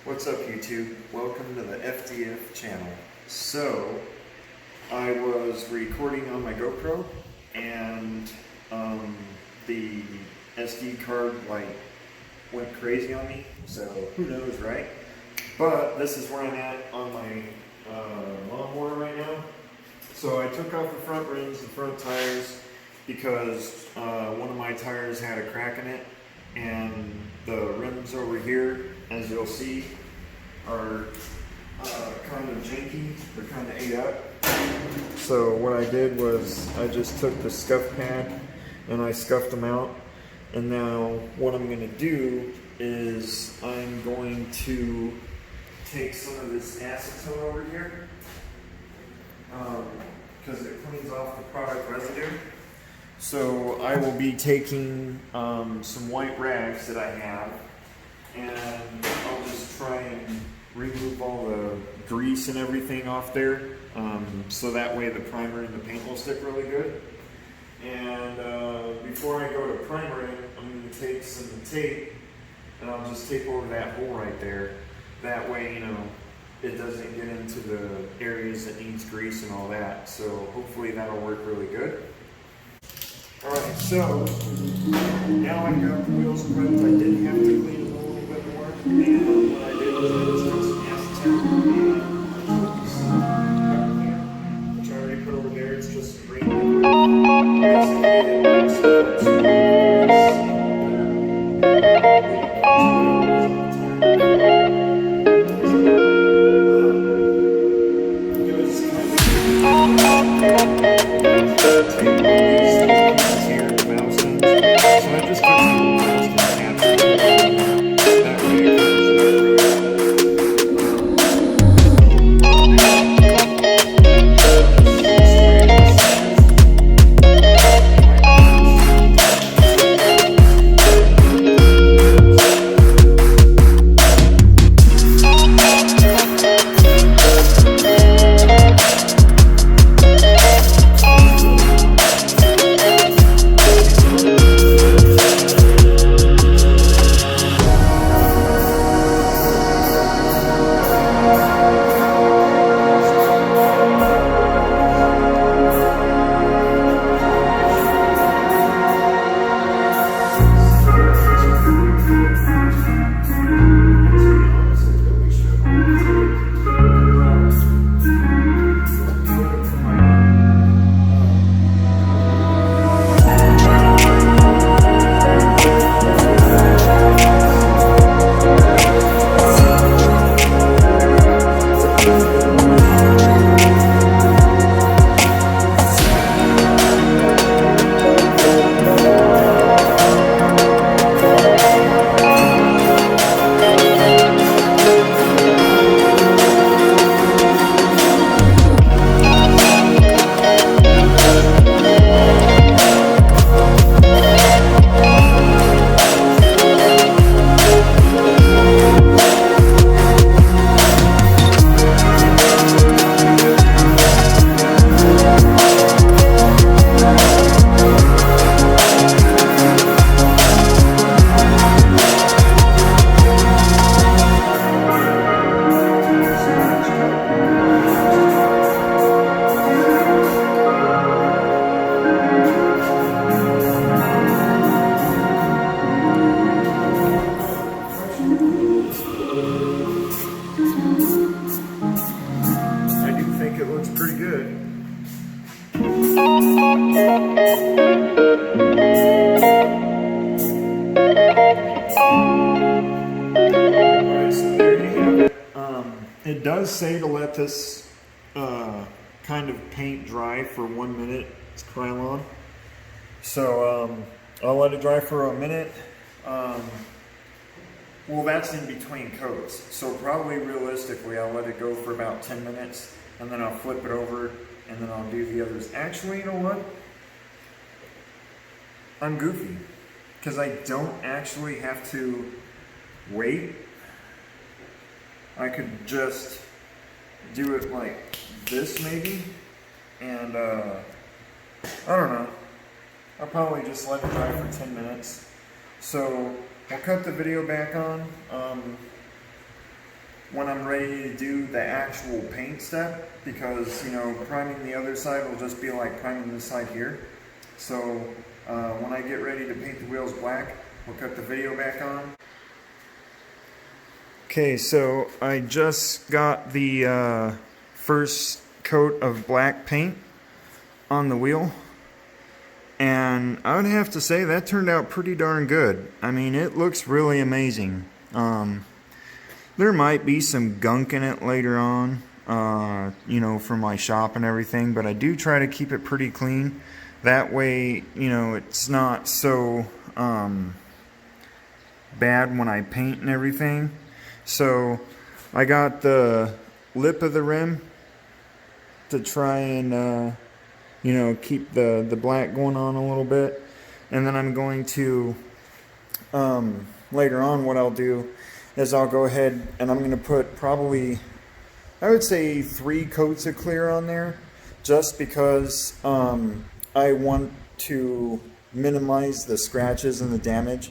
What's up, YouTube? Welcome to the FDF channel. So, I was recording on my GoPro and the SD card went crazy on me, so who knows, right? But this is where I'm at on my lawnmower right now. So I took off the front rims, the front tires, because one of my tires had a crack in it, and the rims over here, as you'll see, are kind of janky. They're kind of ate up. So what I did was I just took the scuff pad and I scuffed them out. And now what I'm going to do is I'm going to take some of this acetone over here because it cleans off the product residue. So I will be taking some white rags that I have, and I'll just try and remove all the grease and everything off there, so that way the primer and the paint will stick really good. And before I go to primering, I'm going to take some tape and I'll just tape over that hole right there. That way, it doesn't get into the areas that needs grease and all that. So hopefully that'll work really good. Alright, so now I've got the wheels prepped. I did have to clean them a little bit more. And what I did was I just took some acetone and which I already put over there. It's just green It does say to let this kind of paint dry for 1 minute. It's Krylon. So I'll let it dry for a minute. Well, that's in between coats. So probably realistically, I'll let it go for about 10 minutes and then I'll flip it over and then I'll do the others. Actually, you know what? I'm goofy because I don't actually have to wait. I could just do it like this maybe, and I don't know. I'll probably just let it dry for 10 minutes. So I'll cut the video back on. when I'm ready to do the actual paint step, because, you know, priming the other side will just be like priming this side here. So when I get ready to paint the wheels black, we'll cut the video back on. Okay, so I just got the first coat of black paint on the wheel, and I would have to say that turned out pretty darn good. I mean, it looks really amazing. There might be some gunk in it later on, you know, from my shop and everything, but I do try to keep it pretty clean. That way, you know, it's not so bad when I paint and everything. So I got the lip of the rim to try and you know, keep the black going on a little bit, and then I'm going to later on, what I'll do is I'll go ahead and I'm going to put probably, I would say, 3 coats of clear on there, just because I want to minimize the scratches and the damage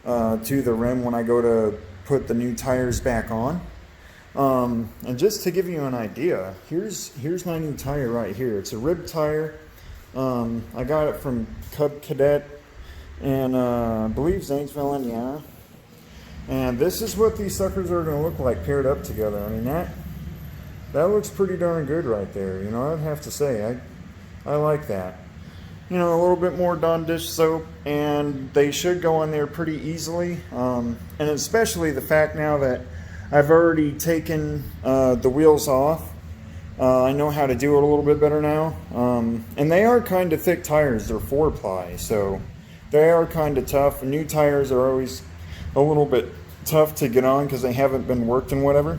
to the rim when I go to put the new tires back on. And just to give you an idea, here's my new tire right here. It's a rib tire. I got it from Cub Cadet in I believe Zanesville, Indiana. And this is what these suckers are going to look like paired up together. I mean, that looks pretty darn good right there. You know, I'd have to say, I like that. You know, a little bit more Dawn dish soap, and they should go on there pretty easily. And especially the fact now that I've already taken the wheels off. I know how to do it a little bit better now. And they are kind of thick tires. They're 4-ply, so they are kind of tough. And new tires are always a little bit tough to get on because they haven't been worked and whatever.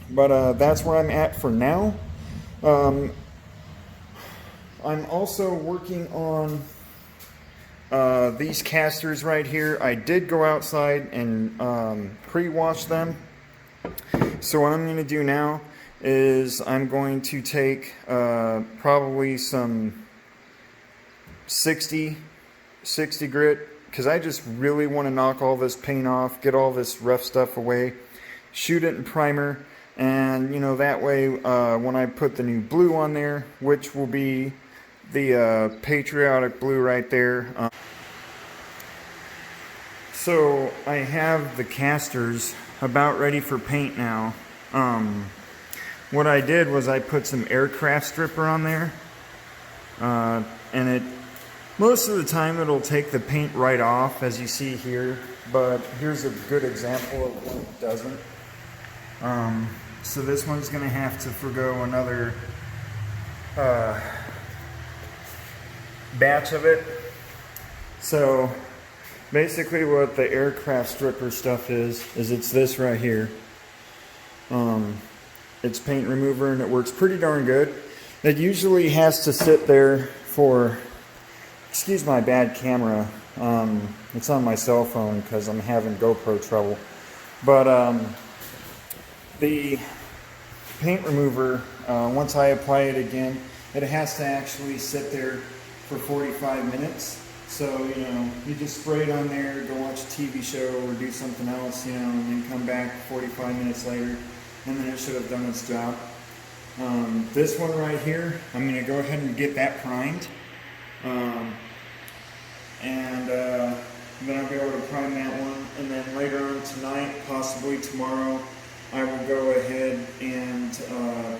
But that's where I'm at for now. I'm also working on these casters right here. I did go outside and pre-wash them. So what I'm going to do now is I'm going to take probably some 60 grit, because I just really want to knock all this paint off, get all this rough stuff away, shoot it in primer, and, you know, that way when I put the new blue on there, which will be the patriotic blue right there. So I have the casters about ready for paint now. What I did was I put some aircraft stripper on there, and most of the time it'll take the paint right off, as you see here, but here's a good example of when it doesn't. So this one's going to have to forgo another batch of it. So basically what the aircraft stripper stuff is it's this right here. It's paint remover, and it works pretty darn good. It usually has to sit there for, excuse my bad camera, it's on my cell phone because I'm having GoPro trouble. But the paint remover, once I apply it again, it has to actually sit there for 45 minutes. So, you know, you just spray it on there, go watch a TV show or do something else, you know, and then come back 45 minutes later, and then it should have done its job. This one right here, I'm going to go ahead and get that primed. And then I'll be able to prime that one. And then later on tonight, possibly tomorrow, I will go ahead and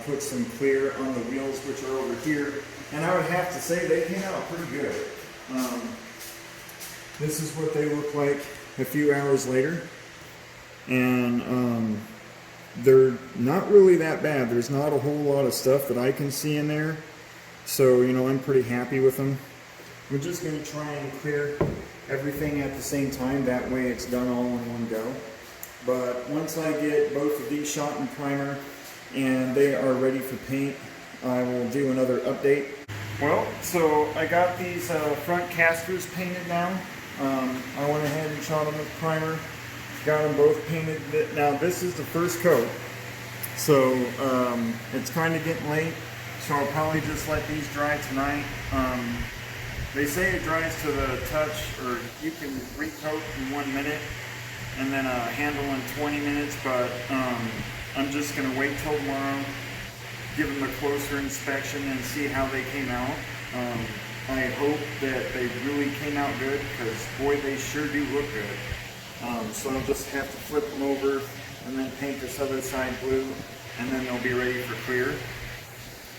put some clear on the wheels, which are over here. And I would have to say they came out pretty good. This is what they look like a few hours later. And they're not really that bad. There's not a whole lot of stuff that I can see in there. So, you know, I'm pretty happy with them. We're just going to try and clear everything at the same time. That way it's done all in one go. But once I get both of these shot in primer and they are ready for paint, I will do another update. Well, so I got these front casters painted now. I went ahead and shot them with primer. Got them both painted. Now this is the first coat, so it's kind of getting late, so I'll probably just let these dry tonight. They say it dries to the touch, or you can recoat in 1 minute and then handle in 20 minutes, but I'm just going to wait till tomorrow, give them a closer inspection and see how they came out. I hope that they really came out good, because boy, they sure do look good. So I'll just have to flip them over and then paint this other side blue, and then they'll be ready for clear.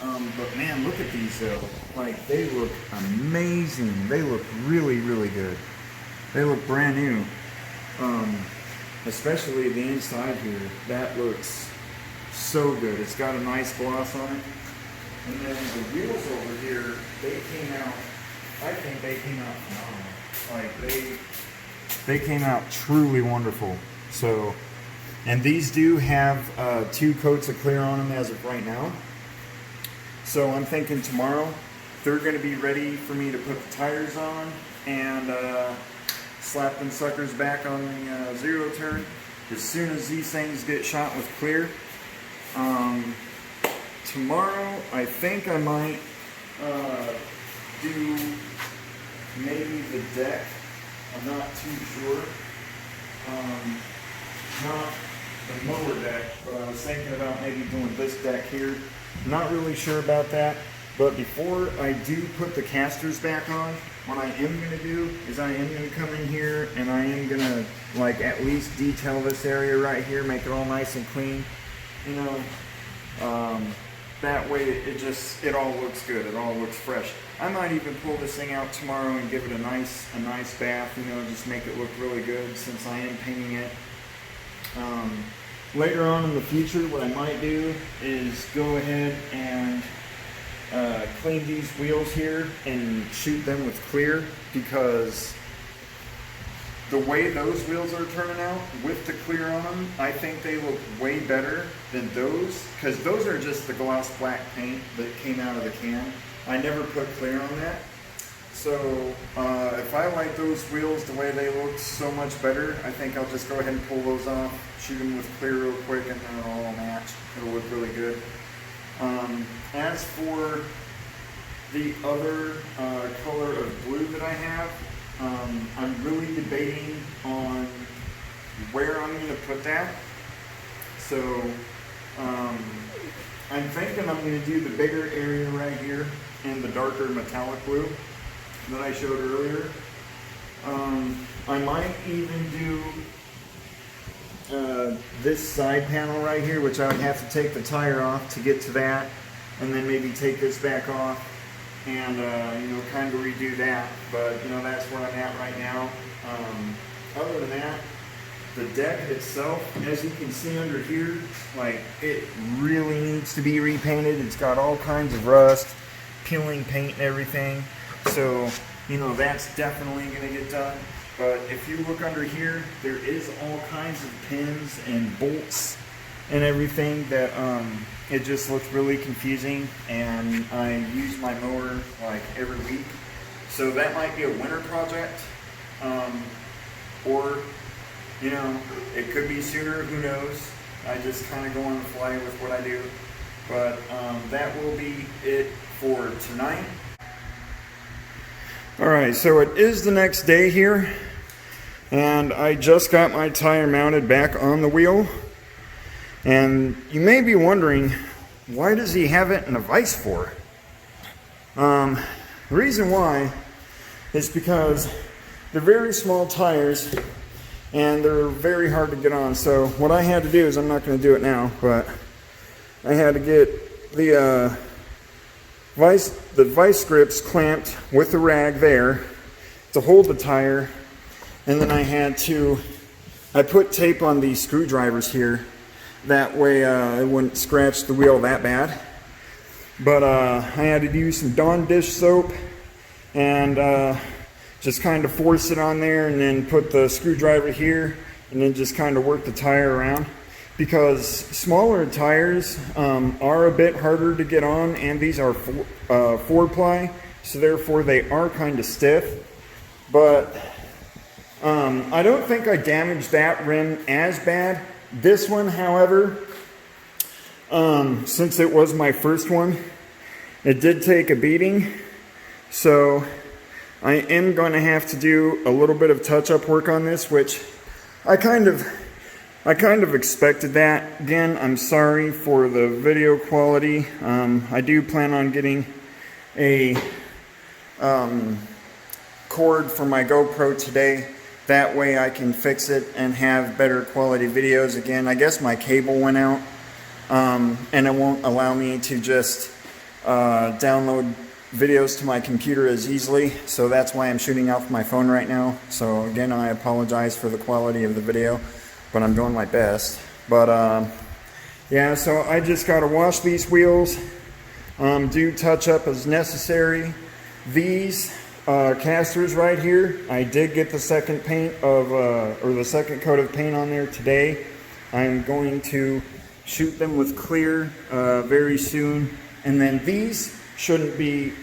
But man, look at these though. Like, they look amazing. They look really, really good. They look brand new. Especially the inside here. That looks so good. It's got a nice gloss on it. And then the wheels over here, they came out, I think they came out phenomenal. Like, they came out truly wonderful. So, and these do have 2 coats of clear on them as of right now. So I'm thinking tomorrow they're going to be ready for me to put the tires on and slap them suckers back on the 0 turn as soon as these things get shot with clear. Tomorrow I think I might do maybe the deck. I'm not too sure. Not the mower deck, but I was thinking about maybe doing this deck here. Not really sure about that, but before I do put the casters back on, what I am going to do is I am going to come in here and I am going to, like, at least detail this area right here, make it all nice and clean, you know. That way it all looks good, it all looks fresh. I might even pull this thing out tomorrow and give it a nice bath, you know, just make it look really good since I am painting it. Later on in the future, what I might do is go ahead and clean these wheels here and shoot them with clear, because the way those wheels are turning out with the clear on them, I think they look way better than those, because those are just the gloss black paint that came out of the can. I never put clear on that. So if I like those wheels the way they look so much better, I think I'll just go ahead and pull those off, shoot them with clear real quick, and then it'll all match. It'll look really good. As for the other color of blue that I have, I'm really debating on where I'm going to put that. So I'm thinking I'm going to do the bigger area right here and the darker metallic blue that I showed earlier. I might even do this side panel right here, which I would have to take the tire off to get to that, and then maybe take this back off and you know, kind of redo that. But you know, that's where I'm at right now. Other than that, the deck itself, as you can see under here, like, it really needs to be repainted. It's got all kinds of rust, peeling paint and everything. So, you know, that's definitely going to get done. But if you look under here, there is all kinds of pins and bolts and everything that it just looks really confusing, and I use my mower like every week. So that might be a winter project, or, you know, it could be sooner, who knows. I just kind of go on the fly with what I do. But that will be it for tonight. Alright, so it is the next day here, and I just got my tire mounted back on the wheel. And you may be wondering, why does he have it in a vise for? The reason why is because they're very small tires and they're very hard to get on. So what I had to do is, I'm not going to do it now, but I had to get the vice grips clamped with the rag there to hold the tire, and then I put tape on these screwdrivers here, that way it wouldn't scratch the wheel that bad. But I had to use some Dawn dish soap and just kind of force it on there, and then put the screwdriver here, and then just kind of work the tire around. Because smaller tires are a bit harder to get on, and these are 4-ply, so therefore they are kind of stiff. But I don't think I damaged that rim as bad. This one, however, since it was my first one, it did take a beating. So I am going to have to do a little bit of touch-up work on this, which I kind of I kind of expected that. Again, I'm sorry for the video quality. I do plan on getting a cord for my GoPro today. That way I can fix it and have better quality videos. Again, I guess my cable went out, and it won't allow me to just download videos to my computer as easily. So that's why I'm shooting off my phone right now. So again, I apologize for the quality of the video, but I'm doing my best. But yeah, so I just got to wash these wheels, do touch up as necessary. These casters right here, I did get the second paint of or the second coat of paint on there today. I'm going to shoot them with clear very soon, and then these shouldn't be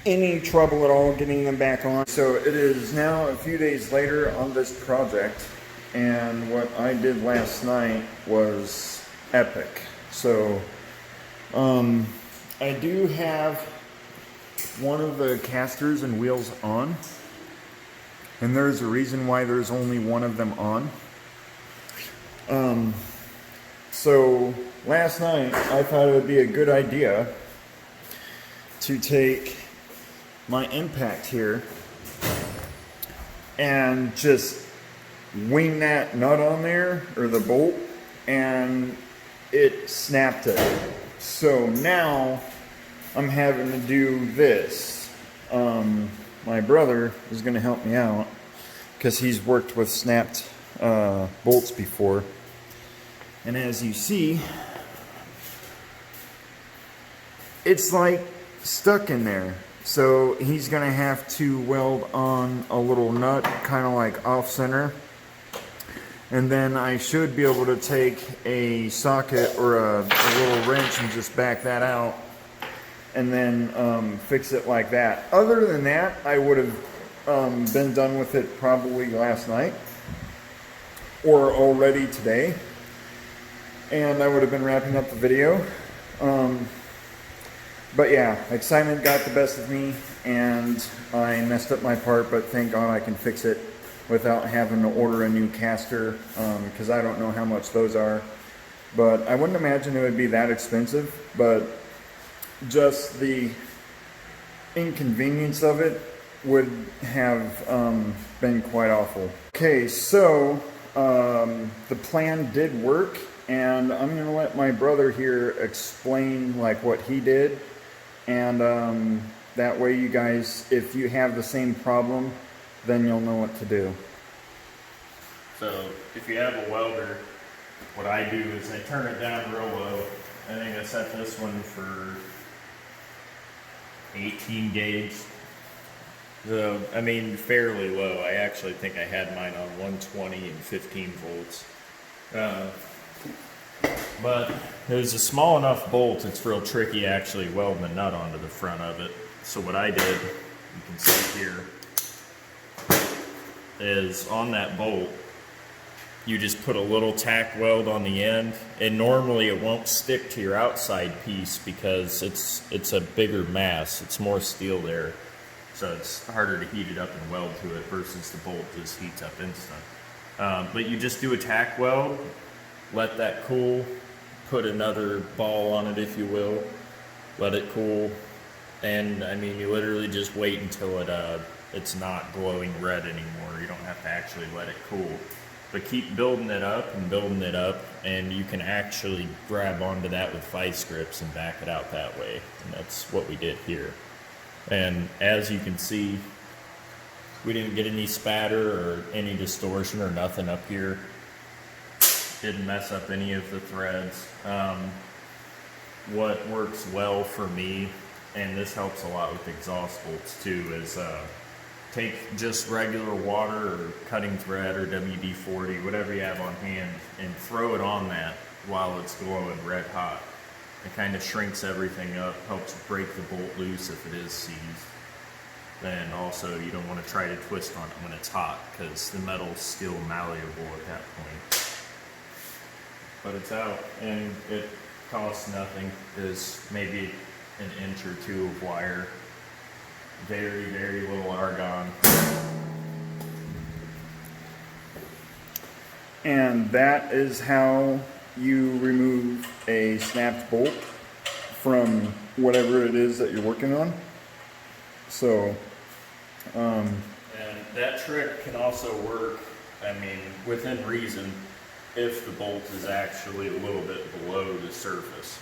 any trouble at all getting them back on. So it is now a few days later on this project, and what I did last night was epic. So I do have one of the casters and wheels on, and there's a reason why there's only one of them on. So last night I thought it would be a good idea to take my impact here and just wing that nut on there, or the bolt, and it snapped it. So now I'm having to do this. My brother is going to help me out because he's worked with snapped bolts before. And as you see, it's like stuck in there. So he's going to have to weld on a little nut, kind of like off center. And then I should be able to take a socket or a little wrench and just back that out, and then fix it like that. Other than that, I would have been done with it probably last night or already today, and I would have been wrapping up the video. But yeah, excitement got the best of me, and I messed up my part, but thank God I can fix it without having to order a new caster, because I don't know how much those are. But I wouldn't imagine it would be that expensive, but just the inconvenience of it would have been quite awful. Okay, so the plan did work, and I'm going to let my brother here explain like what he did, and that way you guys, if you have the same problem, then you'll know what to do. So if you have a welder, what I do is I turn it down real low. I think I set this one for 18 gauge. So, I mean, fairly low. I actually think I had mine on 120 and 15 volts. But it was a small enough bolt, it's real tricky actually welding the nut onto the front of it. So what I did, you can see here, is on that bolt, you just put a little tack weld on the end, and normally it won't stick to your outside piece because it's a bigger mass, it's more steel there, so it's harder to heat it up and weld to it versus the bolt just heats up instant. But you just do a tack weld, let that cool, put another ball on it if you will, let it cool, and I mean you literally just wait until it's not glowing red anymore. You don't have to actually let it cool. But keep building it up, and you can actually grab onto that with vice grips and back it out that way. And that's what we did here. And as you can see, we didn't get any spatter or any distortion or nothing up here. Didn't mess up any of the threads. What works well for me, and this helps a lot with exhaust bolts too, is take just regular water or cutting thread or WD-40, whatever you have on hand, and throw it on that while it's glowing red hot. It kind of shrinks everything up, helps break the bolt loose if it is seized. Then also you don't want to try to twist on it when it's hot because the metal's still malleable at that point. But it's out, and it costs nothing. There's maybe an inch or two of wire. Very, very little argon. And that is how you remove a snapped bolt from whatever it is that you're working on. So, and that trick can also work, I mean, within reason, if the bolt is actually a little bit below the surface.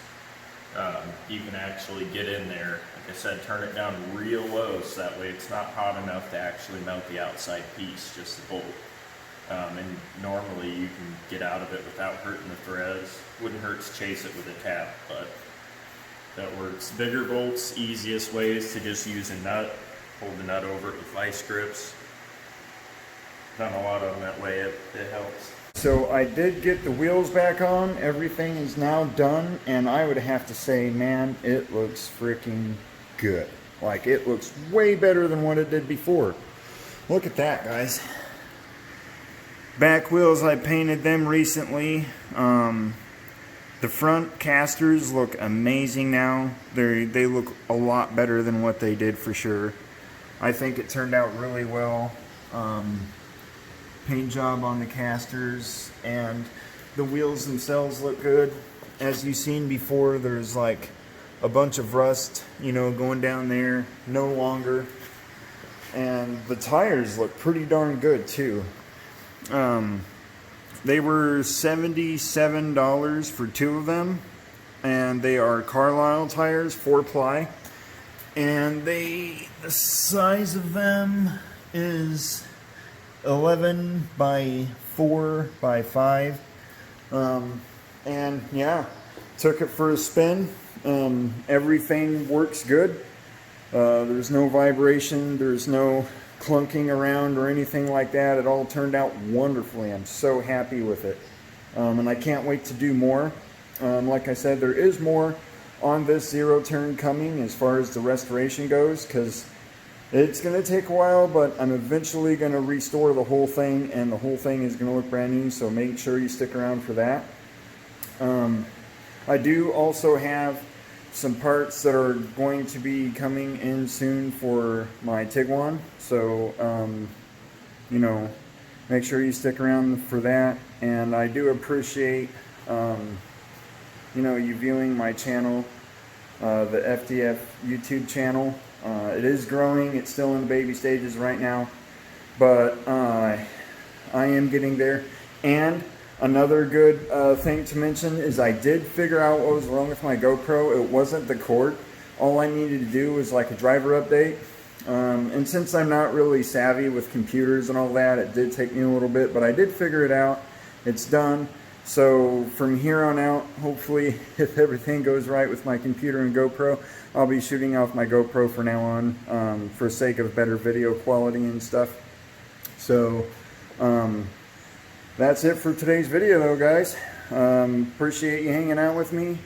You can actually get in there, like I said, turn it down real low so that way it's not hot enough to actually melt the outside piece, just the bolt. And normally you can get out of it without hurting the threads. Wouldn't hurt to chase it with a tap, but that works. Bigger bolts, easiest way is to just use a nut, hold the nut over it with vice grips. Done a lot of them that way, it helps. So I did get the wheels back on, everything is now done, and I would have to say, man, it looks freaking good. Like, it looks way better than what it did before. Look at that, guys. Back wheels, I painted them recently. The front casters look amazing now. They look a lot better than what they did for sure. I think it turned out really well. Paint job on the casters, and the wheels themselves look good. As you've seen before, there's like a bunch of rust, you know, going down there, no longer. And the tires look pretty darn good too. They were $77 for two of them, and they are Carlisle tires, 4-ply, and the size of them is 11 by 4 by 5. And yeah, took it for a spin. Everything works good. There's no vibration, there's no clunking around or anything like that. It all turned out wonderfully. I'm so happy with it, and I can't wait to do more. Like I said, there is more on this zero turn coming as far as the restoration goes, because it's going to take a while, but I'm eventually going to restore the whole thing, and the whole thing is going to look brand new, so make sure you stick around for that. I do also have some parts that are going to be coming in soon for my Tiguan, so you know, make sure you stick around for that. And I do appreciate you know, you viewing my channel, the FDF YouTube channel. It is growing. It's still in the baby stages right now, but I am getting there. And another good thing to mention is I did figure out what was wrong with my GoPro. It wasn't the cord. All I needed to do was like a driver update. And since I'm not really savvy with computers and all that, it did take me a little bit, but I did figure it out. It's done. So from here on out, hopefully, if everything goes right with my computer and GoPro, I'll be shooting off my GoPro for now on, for sake of better video quality and stuff. So that's it for today's video though, guys. Appreciate you hanging out with me.